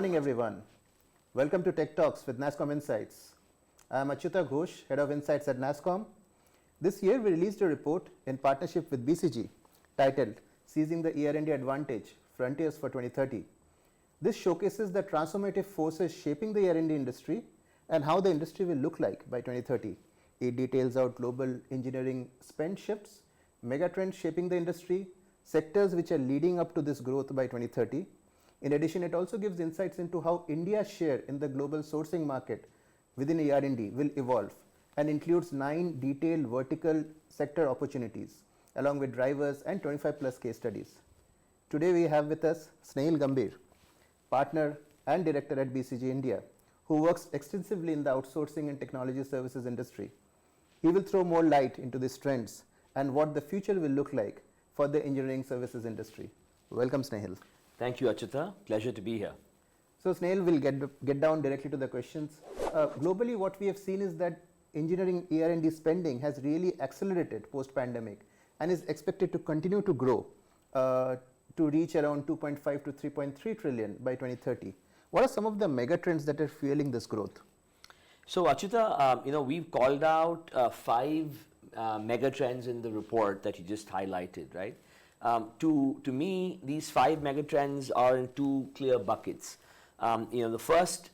morning, everyone. Welcome to Tech Talks with NASSCOM Insights. I am Achyuta Ghosh, Head of Insights at NASSCOM. This year, we released a report in partnership with BCG titled Seizing the ER&D Advantage, Frontiers for 2030. This showcases the transformative forces shaping the ER&D industry and how the industry will look like by 2030. It details out global engineering spend shifts, megatrends shaping the industry, sectors which are leading up to this growth by 2030. In addition, it also gives insights into how India's share in the global sourcing market within ER&D will evolve and includes 9 detailed vertical sector opportunities along with drivers and 25 plus case studies. Today we have with us Snehal Gambhir, partner and director at BCG India, who works extensively in the outsourcing and technology services industry. He will throw more light into these trends and what the future will look like for the engineering services industry. Welcome, Snehal. Thank you, Achyuta. Pleasure to be here. So, Snehal, will get down directly to the questions. Globally, what we have seen is that engineering ER&D spending has really accelerated post-pandemic and is expected to continue to grow to reach around 2.5 to 3.3 trillion by 2030. What are some of the mega trends that are fueling this growth? So, Achyuta, we've called out 5 mega trends in the report that you just highlighted, right? To me, these 5 megatrends are in 2 clear buckets. The first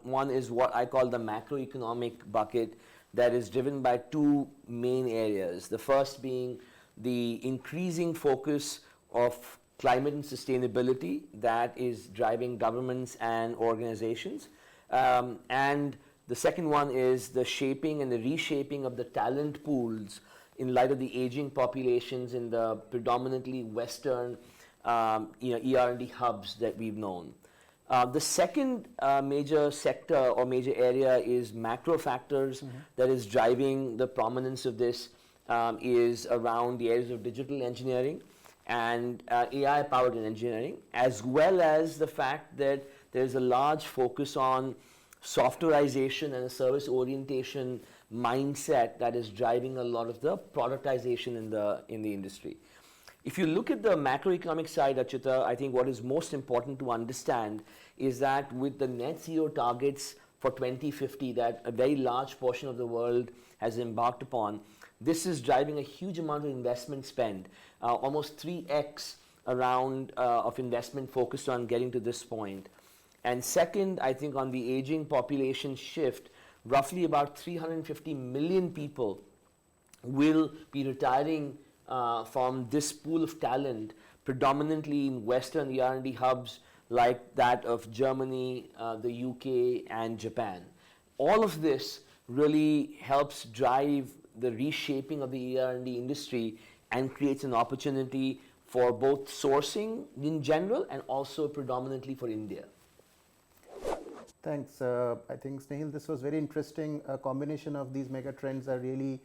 one is what I call the macroeconomic bucket that is driven by 2 main areas. The first being the increasing focus of climate and sustainability that is driving governments and organizations. And the second one is the shaping and the reshaping of the talent pools in light of the aging populations in the predominantly Western ER&D hubs that we've known. The second major sector or major area is macro factors that is driving the prominence of this is around the areas of digital engineering and AI-powered engineering, as well as the fact that there's a large focus on softwareization and a service orientation mindset that is driving a lot of the productization in the industry. If you look at the macroeconomic side, Achyuta, I think what is most important to understand is that with the net zero targets for 2050 that a very large portion of the world has embarked upon, this is driving a huge amount of investment spend, almost 3x around of investment focused on getting to this point. And second, I think on the aging population shift, roughly about 350 million people will be retiring from this pool of talent, predominantly in Western ER&D hubs like that of Germany, the UK, and Japan. All of this really helps drive the reshaping of the ER&D industry and creates an opportunity for both sourcing in general and also predominantly for India. Thanks. I think, Snehal, this was very interesting. A combination of these mega trends are really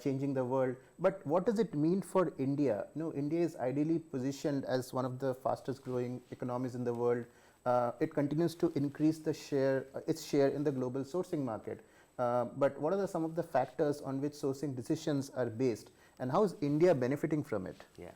changing the world. But what does it mean for India? India is ideally positioned as one of the fastest growing economies in the world. It continues to increase its share in the global sourcing market. But what are some of the factors on which sourcing decisions are based, and how is India benefiting from it? Yeah.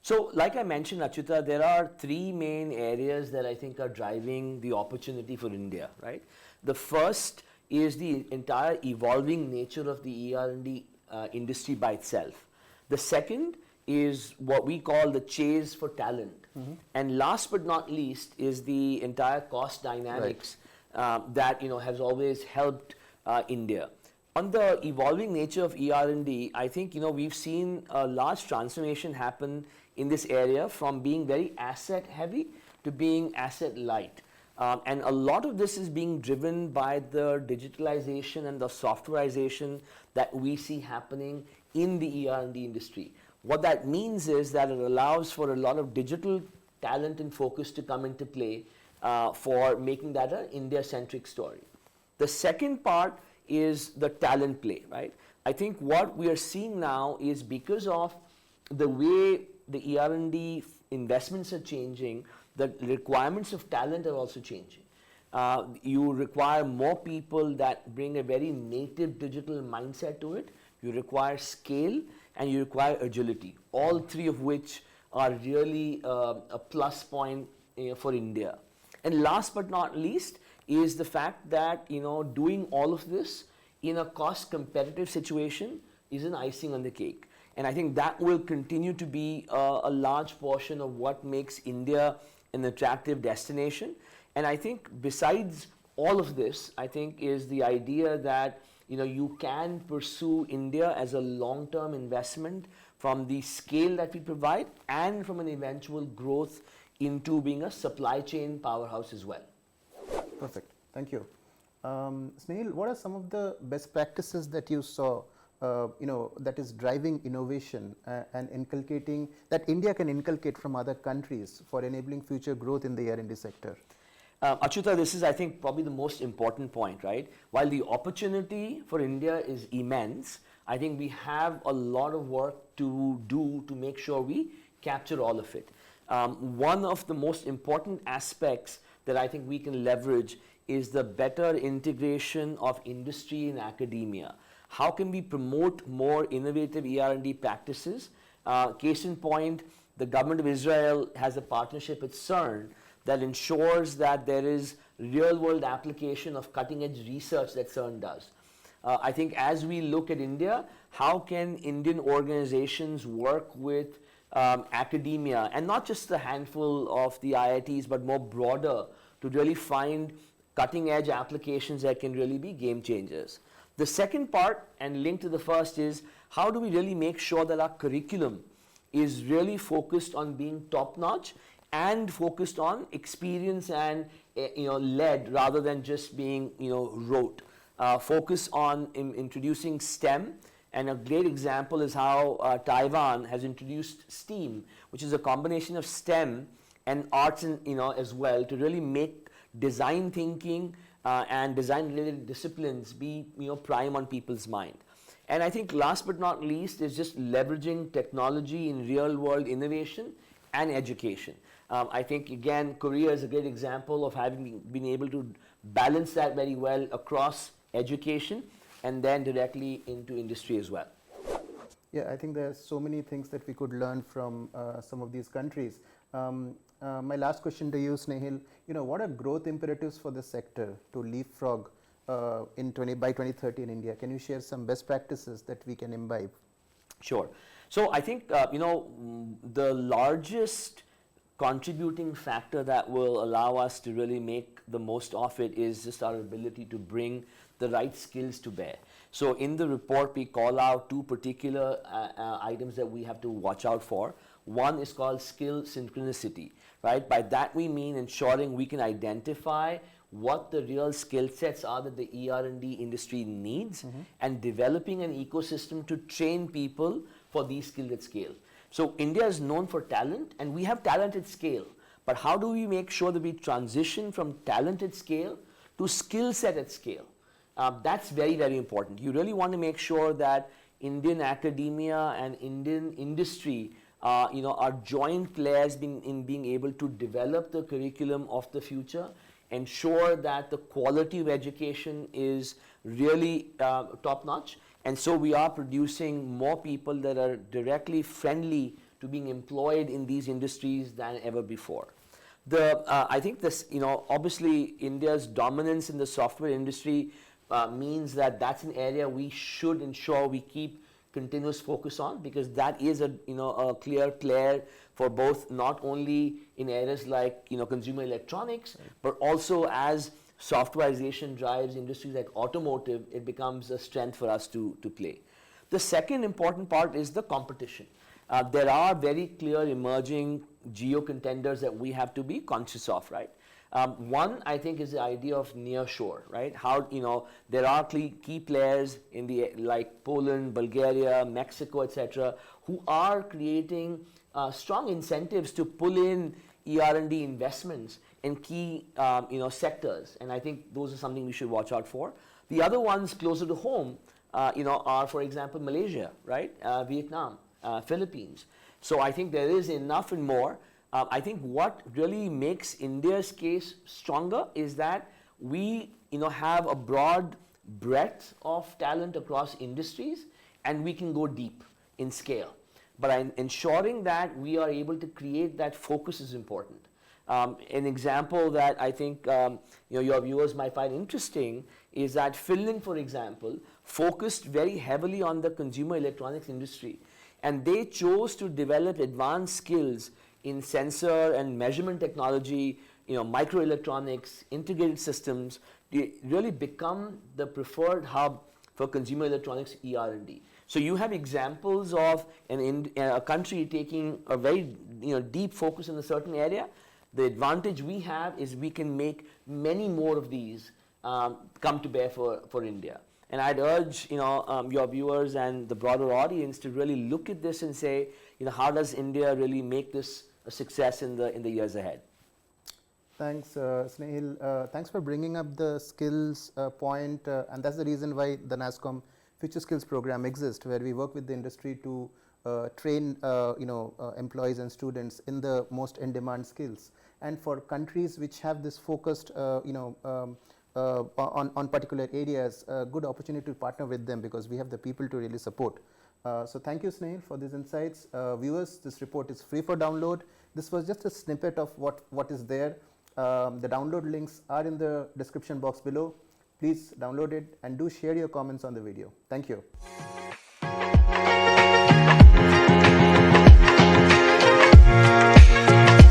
So, like I mentioned, Achyuta, there are 3 main areas that I think are driving the opportunity for India, right? The first is the entire evolving nature of the ER&D industry by itself. The second is what we call the chase for talent. And last but not least is the entire cost dynamics that has always helped India. On the evolving nature of ER&D, I think we've seen a large transformation happen in this area from being very asset heavy to being asset light. And a lot of this is being driven by the digitalization and the softwareization that we see happening in the ER&D industry. What that means is that it allows for a lot of digital talent and focus to come into play for making that an India-centric story. The second part is the talent play, right? I think what we are seeing now is because of the way the ER&D investments are changing, the requirements of talent are also changing. You require more people that bring a very native digital mindset to it. You require scale and you require agility. All 3 of which are really a plus point for India. And last but not least is the fact that, doing all of this in a cost competitive situation is an icing on the cake. And I think that will continue to be a large portion of what makes India an attractive destination. And I think besides all of this, I think is the idea that you can pursue India as a long-term investment from the scale that we provide and from an eventual growth into being a supply chain powerhouse as well. Perfect. Thank you. Snehal, what are some of the best practices that you saw, that is driving innovation and inculcating, that India can inculcate from other countries for enabling future growth in the R&D sector? Achyuta, this is, I think, probably the most important point, right? While the opportunity for India is immense, I think we have a lot of work to do to make sure we capture all of it. One of the most important aspects that I think we can leverage is the better integration of industry and academia. How can we promote more innovative ER&D practices? Case in point, the government of Israel has a partnership with CERN that ensures that there is real-world application of cutting-edge research that CERN does. I think as we look at India, how can Indian organizations work with academia, and not just a handful of the IITs, but more broader, to really find cutting-edge applications that can really be game changers. The second part, and linked to the first, is how do we really make sure that our curriculum is really focused on being top-notch and focused on experience and led rather than just being rote. Focus on introducing STEM, and a great example is how Taiwan has introduced STEAM, which is a combination of STEM and arts and as well, to really make design thinking and design related disciplines be prime on people's mind. And I think last but not least is just leveraging technology in real world innovation and education. I think again Korea is a great example of having been able to balance that very well across education and then directly into industry as well. Yeah, I think there's so many things that we could learn from some of these countries. My last question to you, Snehal, what are growth imperatives for the sector to leapfrog by 2030 in India? Can you share some best practices that we can imbibe? Sure. So I think the largest contributing factor that will allow us to really make the most of it is just our ability to bring the right skills to bear. So in the report, we call out two particular items that we have to watch out for. One is called skill synchronicity, right? By that we mean ensuring we can identify what the real skill sets are that the ER&D industry needs, and developing an ecosystem to train people for these skills at scale. So India is known for talent, and we have talent at scale. But how do we make sure that we transition from talent at scale to skill set at scale? That's very, very important. You really want to make sure that Indian academia and Indian industry are joint players in being able to develop the curriculum of the future, ensure that the quality of education is really top-notch. And so we are producing more people that are directly friendly to being employed in these industries than ever before. I think this, obviously India's dominance in the software industry means that that's an area we should ensure we keep continuous focus on, because that is a clear player for both, not only in areas like consumer electronics, but also as softwareization drives industries like automotive, it becomes a strength for us to play. The second important part is the competition. There are very clear emerging geo contenders that we have to be conscious of, right? One, I think, is the idea of nearshore, right? How, there are key players in like Poland, Bulgaria, Mexico, etc., who are creating strong incentives to pull in ER&D investments in key, sectors. And I think those are something we should watch out for. The other ones closer to home, are, for example, Malaysia, right? Vietnam, Philippines. So I think there is enough and more. I think what really makes India's case stronger is that we, have a broad breadth of talent across industries, and we can go deep in scale. But ensuring that we are able to create that focus is important. An example that I think your viewers might find interesting is that Finland, for example, focused very heavily on the consumer electronics industry, and they chose to develop advanced skills in sensor and measurement technology, microelectronics, integrated systems, to really become the preferred hub for consumer electronics ER&D. So you have examples of a country taking a very deep focus in a certain area. The advantage we have is we can make many more of these come to bear for India. And I'd urge your viewers and the broader audience to really look at this and say, how does India really make this a success in the years ahead? Thanks, Snehil. Thanks for bringing up the skills point, and that's the reason why the NASSCOM Future Skills program exists, where we work with the industry to train employees and students in the most in-demand skills. And for countries which have this focused on particular areas, good opportunity to partner with them, because we have the people to really support. So thank you, Snehil, for these insights. Viewers, this report is free for download. This was just a snippet of what is there. The download links are in the description box below. Please download it and do share your comments on the video. Thank you.